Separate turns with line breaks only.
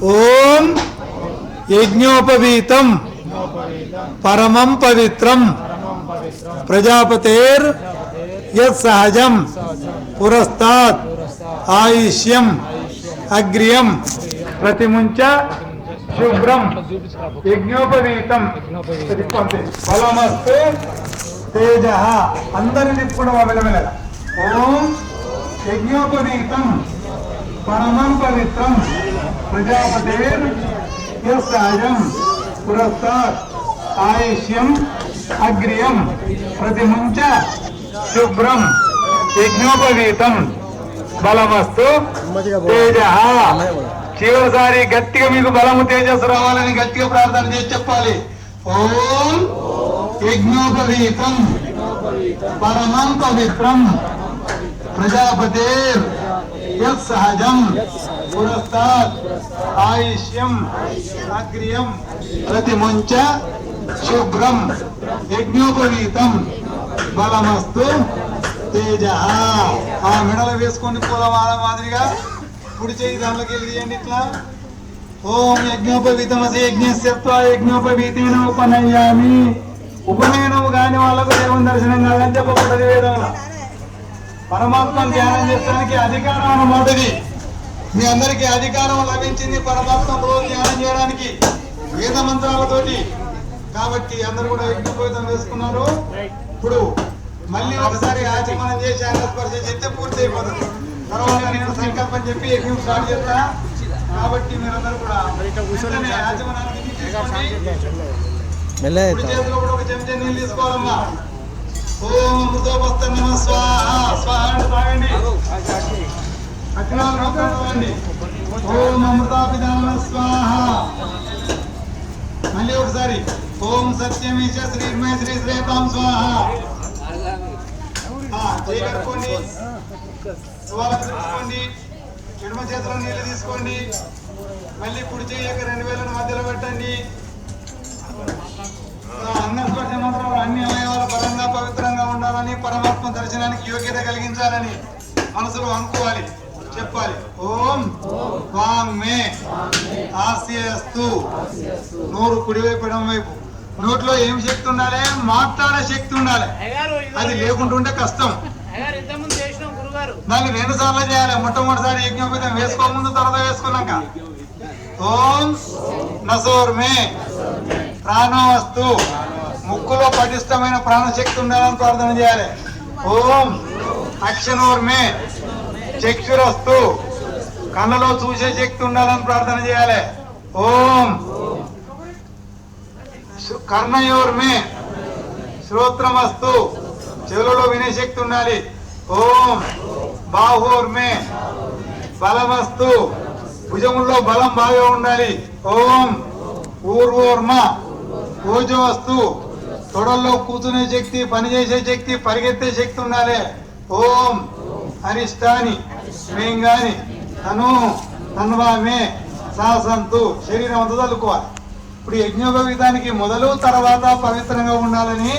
ఓం యజ్ఞోపవీతం పరమం పవిత్రం ప్రజాపతేర్ యత్సహజం పురస్తాత్ ఆయుష్యం అగ్ర్యం ప్రతిముంచ శుభ్రం యజ్ఞోపవీతం బలమస్తు తేజ. అందరినీ కూడా వెలవెల. ఓం యజ్ఞోపవీతం పరమం పవిత్రం ప్రజాపతేర్ యత్సహజం పురస్తాత్ ఆయుష్యం అగ్ర్యం ప్రతిముంచ శుభ్రం యజ్ఞోపవీతం బలమస్తు తేజ. చివరిసారి గట్టిగా మీకు బలము తేజస్సు రావాలని గట్టిగా ప్రార్థన చేసి చెప్పాలి. ఓం యజ్ఞోపవీతం పరమం పవిత్రం ప్రజాపతేర్ యత్సహజం పురస్తాత్ ఆయుష్యం అగ్ర్యం ప్రతిముంచ శుభ్రం యజ్ఞోపవీతం బలమస్తు తేజ. ఆ మెడలు వేసుకొని పూలమాల మాదిరిగా కుడి చేయి దాంట్లోకి వెళ్ళియండి ఇట్లా. ఓం యజ్ఞోపవీతమసి యజ్ఞస్యత్వా యజ్ఞోపవీతేన ఉపనయామి. ఉపనయనము కాని వాళ్ళకు దేవుని దర్శనం కాదని చెప్పబడ్డది వేదంలో. పరమాత్మను ధ్యానం చేయడానికి అధికారం అన్నమాట. ఇది మీ అందరికీ అధికారం లభించింది పరమాత్మ రోజు ధ్యానం చేయడానికి వేద మంత్రాలతోటి. కాబట్టి అందరూ కూడా యజ్ఞోపవీతం వేసుకున్నారు. ఇప్పుడు మళ్ళీ ఒకసారి ఆచమనం చేసి అంగస్పర్శ చేస్తే పూర్తి అయిపోతుంది. తర్వాత నేను సంకల్పం చెప్పి యజ్ఞం స్టార్ట్ చేస్తా. కాబట్టి మీరందరూ కూడా ఆచమనాన్ని చేతిలో కూడా ఒక చెంచా నీళ్ళు తీసుకోవాలమ్మా. ఓం అమృతోపస్త నమ స్వాహ. స్వాహ అంటే తాగండి. అక్షరాలు తాగండి. ఓం అమృతాపిదాన స్వాహ. మళ్ళీ ఒకసారి ఓం సత్యమీశ శ్రీర్మయ శ్రీ శ్రేతాం స్వాహ. చేయగలుకోండి. తీసుకోండి. ఎడమ చేతిలో నీళ్ళు తీసుకోండి. మళ్ళీ కుడి చేయక 2000 మధ్యలో పెట్టండి. అన్నస్పర్శ మంత్రాలు అన్ని అవయవాలు బలంగా పవిత్రంగా ఉండాలని, పరమాత్మ దర్శనానికి యోగ్యత కలిగించాలని మనసులో అనుకోవాలి, చెప్పాలి. ఓం వాంగ్మే ఆస్యస్తు. నోరు కుడివైపు ఎడమ వైపు. నోట్లో ఏం శక్తి ఉండాలి? మాట్లాడే శక్తి ఉండాలి. అది లేకుంటుంటే కష్టం. దాన్ని 2 సార్లు చేయాలి. మొట్టమొదటిసారి యజ్ఞోపవీతం వేసుకోముందు, తర్వాత వేసుకున్నాక. ఓం నసోర్మే ప్రాణవస్తు. ముక్కులో పటిష్టమైన ప్రాణశక్తి ఉండాలని ప్రార్థన చేయాలి. ఓం అక్షనోర్మే చక్షురస్తు. కళ్ళలో చూసే శక్తి ఉండాలని ప్రార్థన చేయాలి. ఓం కర్ణయోర్మే శ్రోత్రమస్తు. చెవులలో వినే శక్తి ఉండాలి. ఓం బాహోర్మే బలమస్తు. భుజముల్లో బలం బాగా ఉండాలి. ఓం ఊర్వోర్మ ఓజోవస్తు. తొడల్లో కూర్చునే శక్తి, పనిచేసే శక్తి, పరిగెత్తే శక్తి ఉండాలి. ఓం అరిష్టాని మేంగాని తను తన్వామే సాసంతు. శరీరం అంతా చల్లుకోవాలి. ఇప్పుడు యజ్ఞోపవీతానికి మొదలు తర్వాత పవిత్రంగా ఉండాలని